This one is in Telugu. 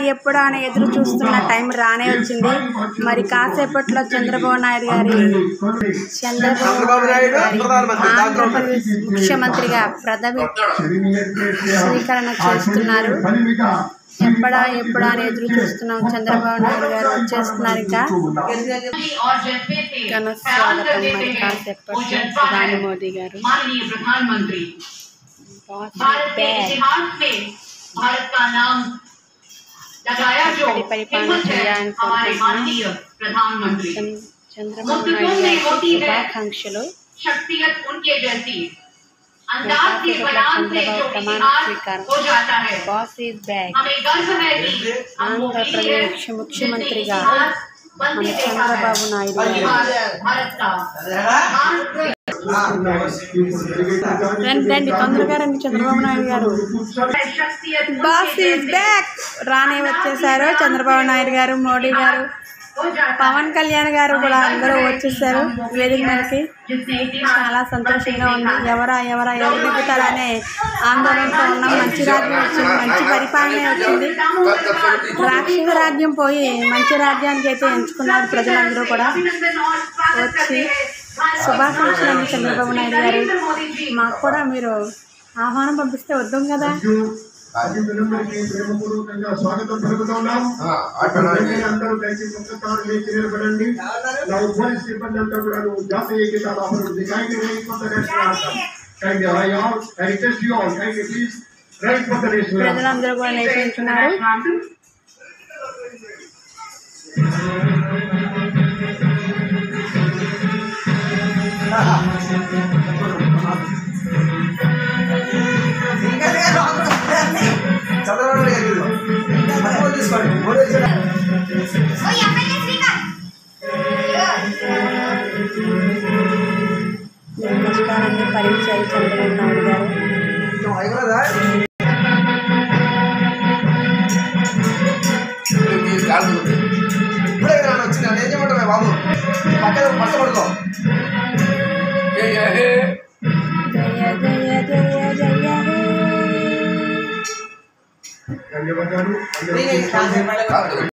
ఎప్పుడు అని ఎదురు చూస్తున్న టైం రానే వచ్చింది. మరి కాసేపట్లో చంద్రబాబు నాయుడు గారి ఆంధ్రప్రదేశ్ ముఖ్యమంత్రిగా పదవి స్వీకరణ చేస్తున్నారు. ఎప్పుడా అని ఎదురు చూస్తున్నాం. చంద్రబాబు నాయుడు గారు వచ్చేస్తున్నారు. ఇంకా ఘన స్వాగతం. మరి కాసేపట్లో ప్రధాని మోదీ గారు పరిపాలన చేయాలని చంద్రబాబు నాయుడు గారి శుభాకాంక్షలు. చంద్రబాబు ప్రమాణ స్వీకారం. Boss is back. ఆంధ్రప్రదేశ్ ముఖ్యమంత్రిగా మన చంద్రబాబు నాయుడు రండి తొందరగా రండి. చంద్రబాబు నాయుడు గారు బాస్ ఈజ్ బ్యాక్ రానే వచ్చేసారు. చంద్రబాబు నాయుడు గారు, మోడీ గారు, పవన్ కళ్యాణ్ గారు కూడా అందరూ వచ్చేసారు వేదిక మీదకి. చాలా సంతోషంగా ఉంది. ఎవరు దిగుతారనే ఆందోళనతో ఉన్నాం. మంచి రాజ్యం వచ్చింది, మంచి పరిపాలన వచ్చింది. రాక్షస రాజ్యం పోయి మంచి రాజ్యానికి అయితే ఎంచుకున్నారు ప్రజలందరూ కూడా. వచ్చి శుభాకాంక్షలు అండి చంద్రబాబు నాయుడు గారు. మాకు కూడా మీరు ఆహ్వానం పంపిస్తే వద్దాం కదా. స్వాగతం పలుకుతున్నాం. అందరూ దయచేసి ఒక్కసారి లేచి నిలబడండి. నా ఉద్భవించిన సిబ్బంది అంతా కూడా జాతీయ గీతాలు అభివృద్ధి ప్రజలందరూ కూడా నేర్చుకుంటున్నారు. కష్టాలన్నీ పరిచయం చంద్రబాబు నాయుడు గారు. బాబు పక్కపడుకో. జయ జయ జయ జయ హే. ధన్యవాదాలు.